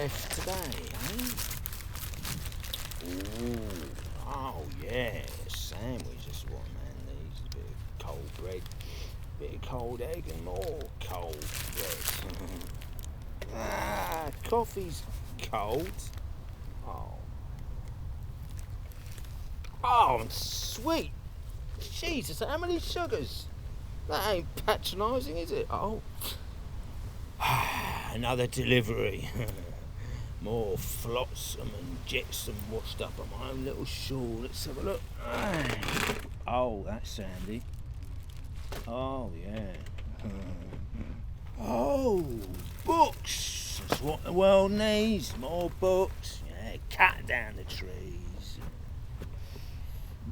left today, eh? Ooh, oh yeah, sandwich is what man needs. A bit of cold bread, bit of cold egg and more cold bread. Coffee's cold. Oh, sweet. Jesus, how many sugars? That ain't patronising, is it? Oh. Another delivery. More flotsam and jetsam washed up on my own little shawl. Let's have a look. Oh, that's handy. Oh, yeah. Oh, books. That's what the world needs. More books. Yeah, cut down the trees.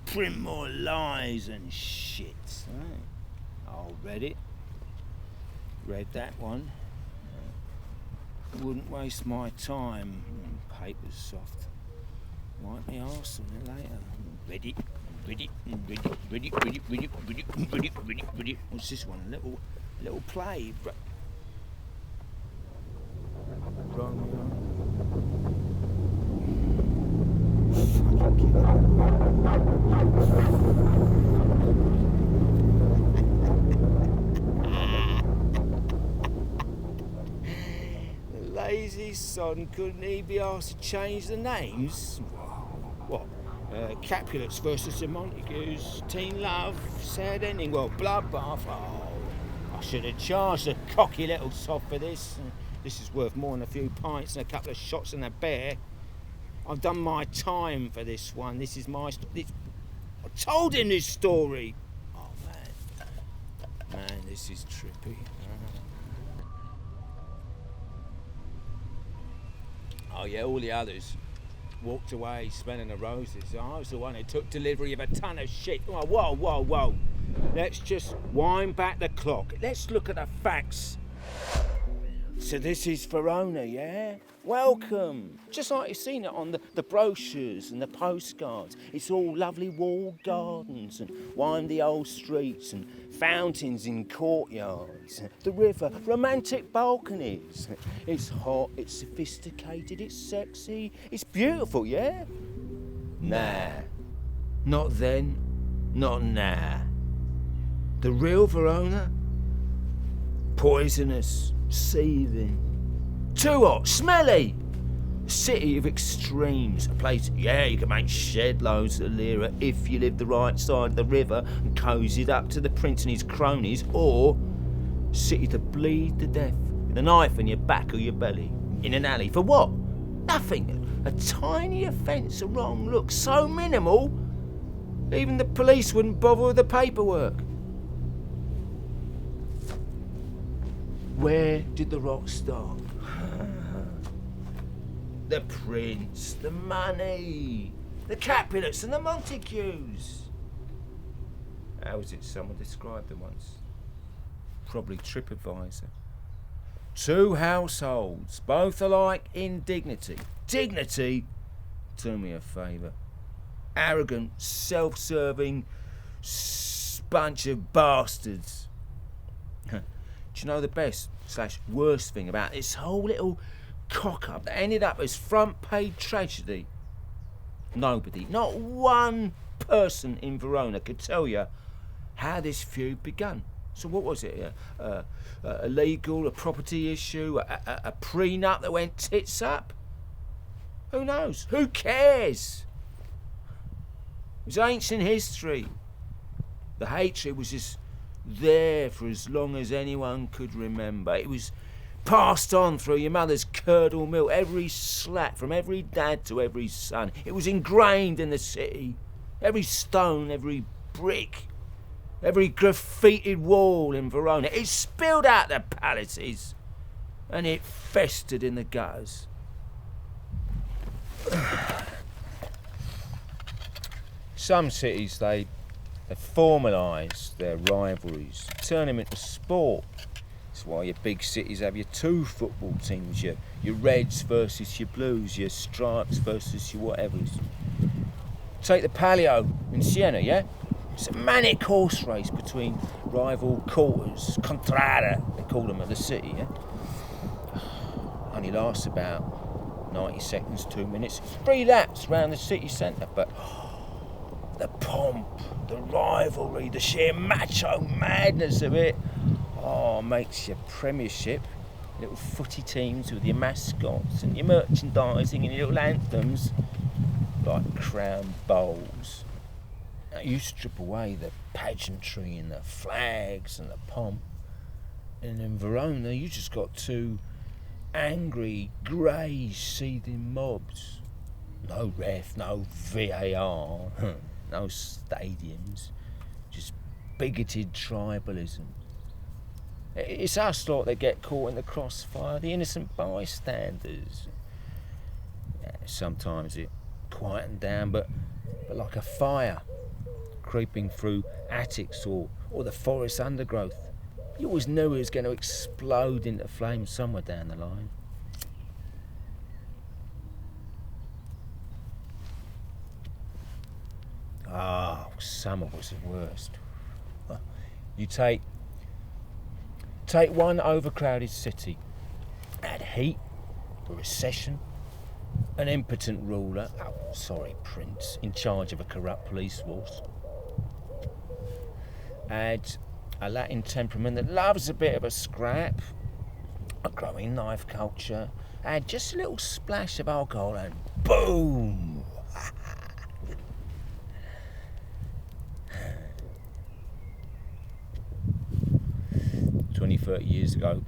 Print more lies and shit. Right. Oh, read it. Read that one. Wouldn't waste my time. Paper's soft. Wipe my arse on it later. Read it. Read it. Read it. Read it. Read it. Read it. Read it. Read it. Read it. Read it. What's this one? A little play. Romeo. Lazy son, couldn't he be asked to change the names? What? Capulets versus the Montagues, teen love, sad ending, well, bloodbath. Oh, I should have charged the cocky little sod for this. This is worth more than a few pints and a couple of shots and a bear. I've done my time for this one. This is my... I told him this story. Oh, man, this is trippy. Oh yeah, all the others walked away smelling the roses. I was the one who took delivery of a ton of shit. Oh, whoa. Let's just wind back the clock. Let's look at the facts. So this is Verona, yeah? Welcome. Just like you've seen it on the brochures and the postcards. It's all lovely walled gardens and windy old streets and fountains in courtyards. The river, romantic balconies. It's hot, it's sophisticated, it's sexy, it's beautiful, yeah? Nah. Not then, not now. The real Verona? Poisonous, seething. Too hot, smelly. A city of extremes. A place, yeah, you can make shed loads of lira if you live the right side of the river and cozied up to the prince and his cronies, or city to bleed to death with a knife in your back or your belly in an alley. For what? Nothing. A tiny offence, a wrong look, so minimal, even the police wouldn't bother with the paperwork. Where did the rot start? The prince, the money, the Capulets and the Montagues. How was it someone described them once? Probably TripAdvisor. Two households, both alike in dignity. Dignity? Do me a favour. Arrogant, self-serving bunch of bastards. Do you know the best / worst thing about this whole little cock-up that ended up as front-page tragedy? Nobody, not one person in Verona could tell you how this feud begun. So what was it? A legal, a property issue, a prenup that went tits up? Who knows? Who cares? It was ancient history. The hatred was just there for as long as anyone could remember. It was passed on through your mother's curdle milk, every slap from every dad to every son. It was ingrained in the city. Every stone, every brick, every graffitied wall in Verona. It spilled out the palaces and it festered in the gutters. Some cities, they formalise their rivalries, turn them into sport. That's why your big cities have your two football teams, your Reds versus your Blues, your Stripes versus your whatevers. Take the Palio in Siena, yeah? It's a manic horse race between rival quarters, contrada, they call them, of the city, yeah? Only lasts about 90 seconds, 2 minutes, 3 laps round the city centre. But the pomp, the rivalry, the sheer macho madness of it, makes your Premiership, little footy teams with your mascots and your merchandising and your little anthems like crown bowls. Now, you strip away the pageantry and the flags and the pomp, and in Verona you just got 2 angry, grey, seething mobs. No ref, no VAR, no stadiums, just bigoted tribalism. It's us lot that get caught in the crossfire, the innocent bystanders. Sometimes it quietened down, but like a fire creeping through attics or the forest undergrowth, you always knew it was going to explode into flames somewhere down the line. Summer was the worst. You take one overcrowded city, add heat, a recession, an impotent ruler, prince, in charge of a corrupt police force. Add a Latin temperament that loves a bit of a scrap, a growing knife culture, add just a little splash of alcohol and boom! 20-30 years ago,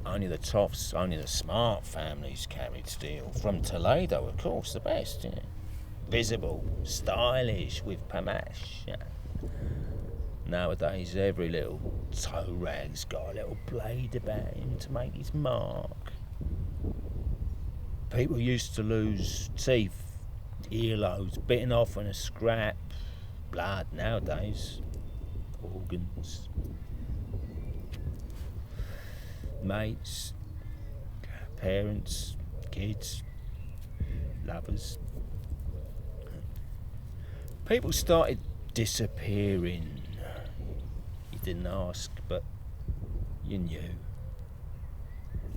only the toffs, only the smart families carried steel. From Toledo, of course, the best. Yeah. Visible, stylish, with panache. Yeah. Nowadays, every little toe rag's got a little blade about him to make his mark. People used to lose teeth, earlobes, bitten off in a scrap. Blood nowadays, organs. Mates, parents, kids, lovers. People started disappearing. You didn't ask, but you knew.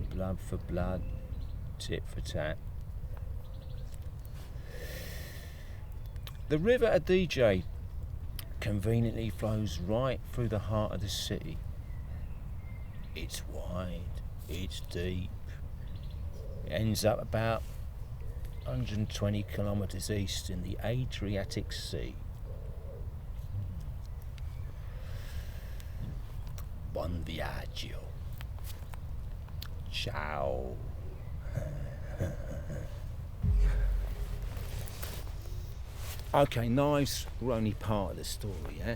Blood for blood, tit for tat. The River Adige conveniently flows right through the heart of the city. It's wide, it's deep. It ends up about 120 kilometres east in the Adriatic Sea. Buon viaggio. Ciao. Okay, knives were only part of the story, eh?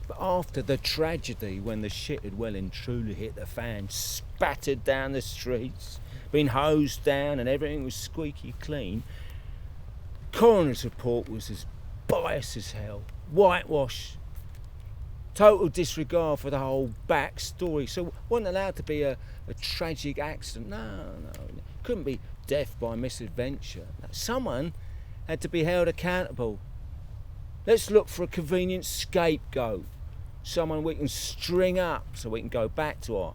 But after the tragedy, when the shit had well and truly hit the fan, spattered down the streets, been hosed down and everything was squeaky clean, coroner's report was as biased as hell, whitewash, total disregard for the whole backstory. So it wasn't allowed to be a tragic accident. No, couldn't be death by misadventure. No, someone had to be held accountable. Let's look for a convenient scapegoat. Someone we can string up so we can go back to our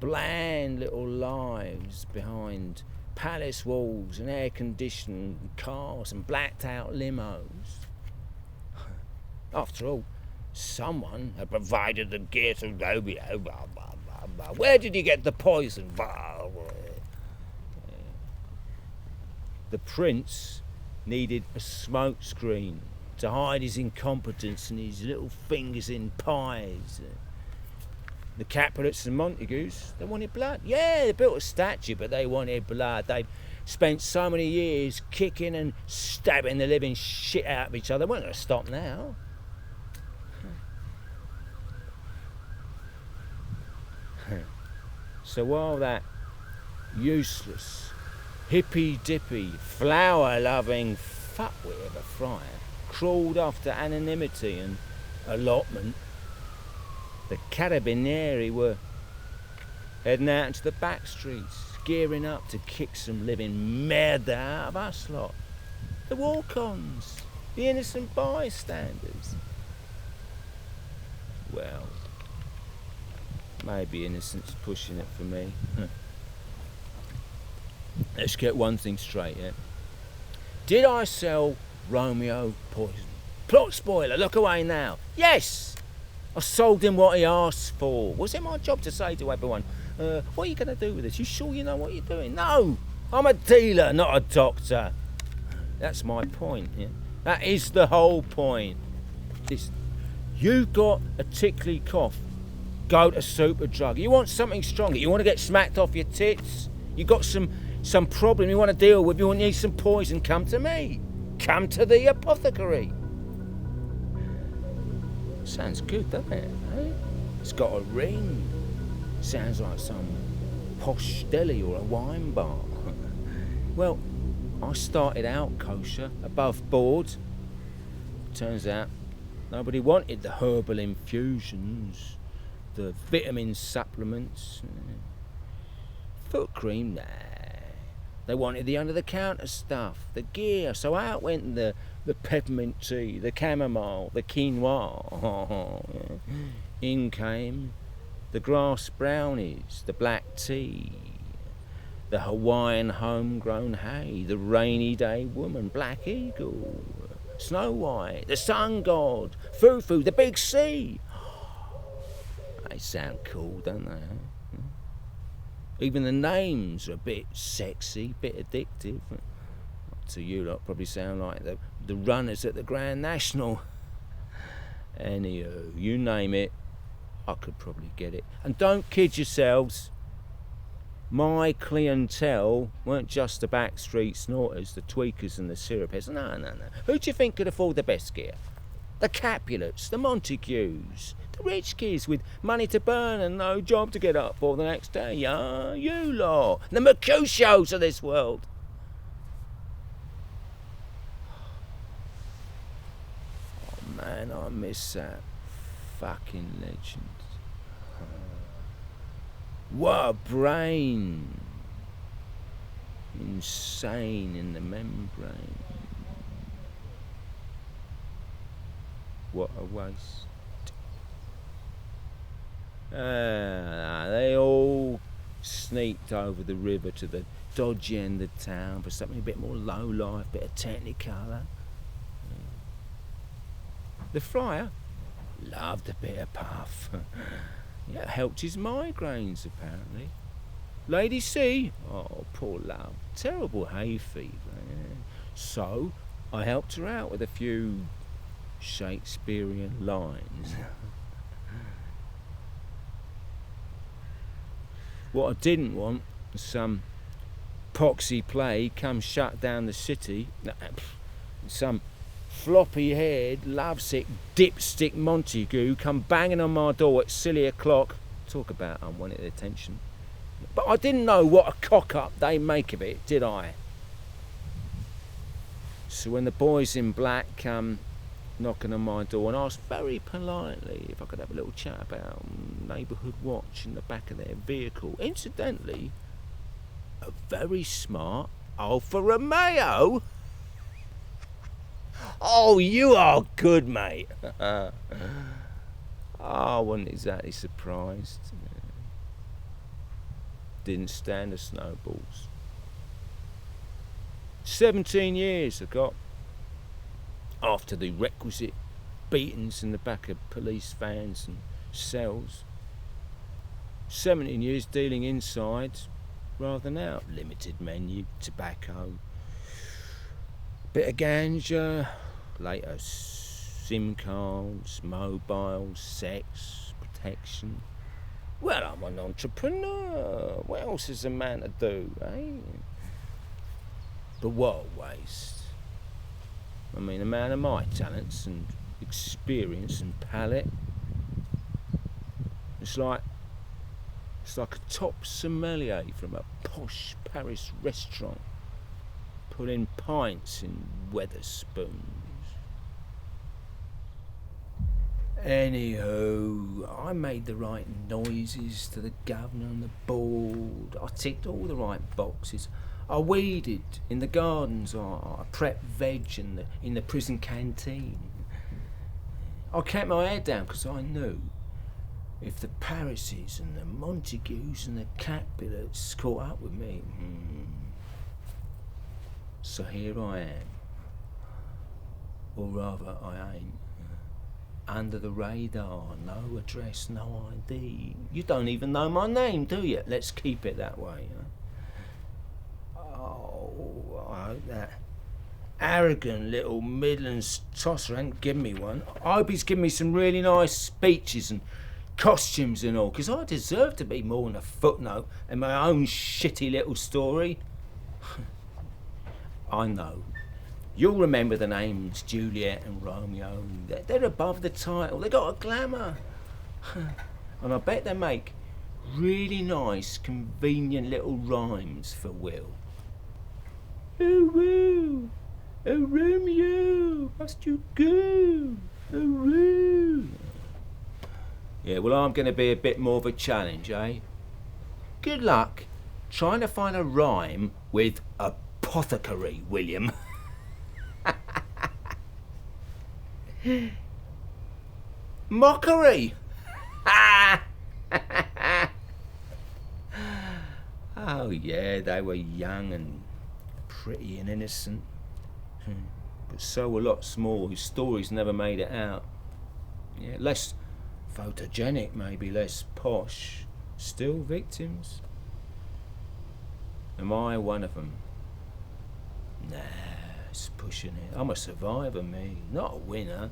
bland little lives behind palace walls and air-conditioned cars and blacked-out limos. After all, someone had provided the gear to Romeo. Where did he get the poison? The prince needed a smokescreen to hide his incompetence and his little fingers in pies. The Capulets and Montagues, they wanted blood. Yeah, they built a statue, but they wanted blood. They'd spent so many years kicking and stabbing the living shit out of each other. They weren't going to stop now. So while that useless, hippy-dippy, flower-loving fuckwit of a friar crawled after anonymity and allotment, the Carabinieri were heading out into the back streets, gearing up to kick some living merda out of us lot. The walk-ons, the innocent bystanders. Well, maybe innocence pushing it for me. Let's get one thing straight, yeah? Did I sell Romeo poison? Plot spoiler, look away now. Yes! I sold him what he asked for. Was it my job to say to everyone, what are you going to do with this? You sure you know what you're doing? No! I'm a dealer, not a doctor. That's my point, yeah? That is the whole point. Listen, you got a tickly cough, go to Superdrug. You want something stronger, you want to get smacked off your tits, you got some problem you want to deal with, you need some poison, come to me. Come to the apothecary. Sounds good, doesn't it? Eh? It's got a ring. Sounds like some posh deli or a wine bar. Well, I started out kosher, above board. Turns out nobody wanted the herbal infusions, the vitamin supplements, foot cream, nah. They wanted the under-the-counter stuff, the gear. So out went the peppermint tea, the chamomile, the quinoa. In came the grass brownies, the black tea, the Hawaiian homegrown hay, the rainy day woman, Black Eagle, Snow White, the sun god, Fufu, the big C. They sound cool, don't they? Huh? Even the names are a bit sexy, bit addictive. To you lot probably sound like the runners at the Grand National. Anywho, you name it, I could probably get it. And don't kid yourselves, my clientele weren't just the backstreet snorters, the tweakers and the syrup heads. No. Who do you think could afford the best gear? The Capulets, the Montagues, the rich kids with money to burn and no job to get up for the next day. Yeah, you lot, the Mercutios of this world. Oh man, I miss that fucking legend. What a brain. Insane in the membrane. What a waste. They all sneaked over the river to the dodgy end of town for something a bit more low-life, a bit of technicolor. The friar loved a bit of puff. It helped his migraines, apparently. Lady C, oh, poor love, terrible hay fever. Yeah. So I helped her out with a few Shakespearean lines. What I didn't want was some poxy plague come shut down the city. Some floppy-haired, lovesick dipstick Montague come banging on my door at silly o'clock. Talk about unwanted attention. But I didn't know what a cock-up they make of it, did I? So when the boys in black come knocking on my door and asked very politely if I could have a little chat about neighbourhood watch in the back of their vehicle, incidentally, a very smart Alfa Romeo. Oh, you are good, mate. I wasn't exactly surprised. Didn't stand the snowballs. 17 years I got, after the requisite beatings in the back of police vans and cells. 17 years dealing inside rather than out. Limited menu, tobacco, bit of ganja, later SIM cards, mobiles, sex, protection. Well, I'm an entrepreneur. What else is a man to do, eh? But what a waste. I mean, a man of my talents and experience and palate. It's like a top sommelier from a posh Paris restaurant putting pints in Weatherspoons. Anywho, I made the right noises to the governor and the board. I ticked all the right boxes. I weeded in the gardens. I prepped veg in the prison canteen. I kept my head down because I knew if the Parises and the Montagues and the Capulets caught up with me, So here I am, or rather I ain't. Under the radar, no address, no ID. You don't even know my name, do you? Let's keep it that way. Oh, I hope that arrogant little Midlands tosser ain't given me one. I hope he's given me some really nice speeches and costumes and all, 'cause I deserve to be more than a footnote in my own shitty little story. I know. You'll remember the names Juliet and Romeo. They're above the title. They got a glamour. And I bet they make really nice, convenient little rhymes for Will. Oh, Will. Oh, Romeo. Must you go? Oh, Will. Yeah, well, I'm going to be a bit more of a challenge, eh? Good luck trying to find a rhyme with apothecary, William. Mockery! Oh yeah, they were young and pretty and innocent. But so were lots more whose stories never made it out. Yeah, less photogenic maybe, less posh. Still victims. Am I one of them? Nah. It's pushing it. I'm a survivor, me, not a winner.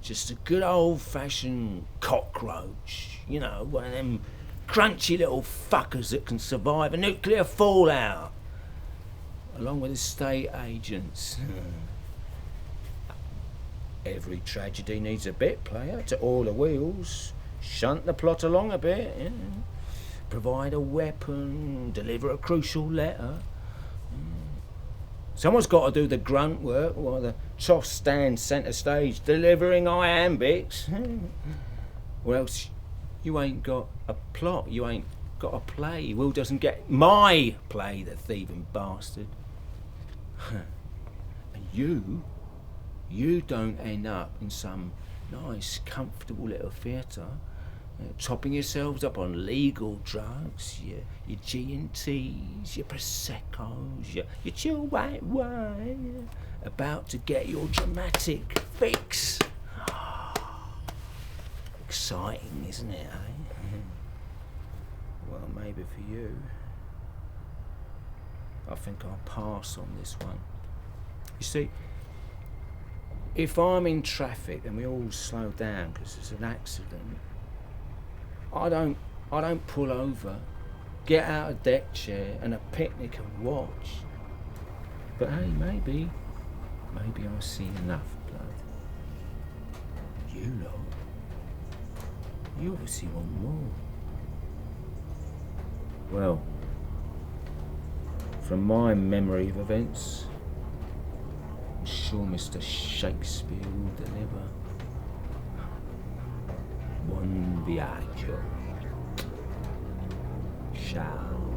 Just a good old-fashioned cockroach. You know, one of them crunchy little fuckers that can survive a nuclear fallout. Along with estate agents. Every tragedy needs a bit player to oil the wheels, shunt the plot along a bit, yeah. Provide a weapon, deliver a crucial letter. Someone's got to do the grunt work while the toss stands centre stage delivering iambics. Or else you ain't got a plot, you ain't got a play. Will doesn't get my play, the thieving bastard. And you don't end up in some nice, comfortable little theatre, topping yourselves up on legal drugs, your G&Ts, your Prosecco's, your chill white wine, about to get your dramatic fix. Exciting, isn't it, eh? Well, maybe for you. I think I'll pass on this one. You see, if I'm in traffic and we all slow down because there's an accident, I don't pull over, get out of deck chair and a picnic and watch. But hey, maybe I'll see enough blood. You lot, you obviously want more. Well, from my memory of events, I'm sure Mr. Shakespeare will deliver. Buon viaggio. Ciao.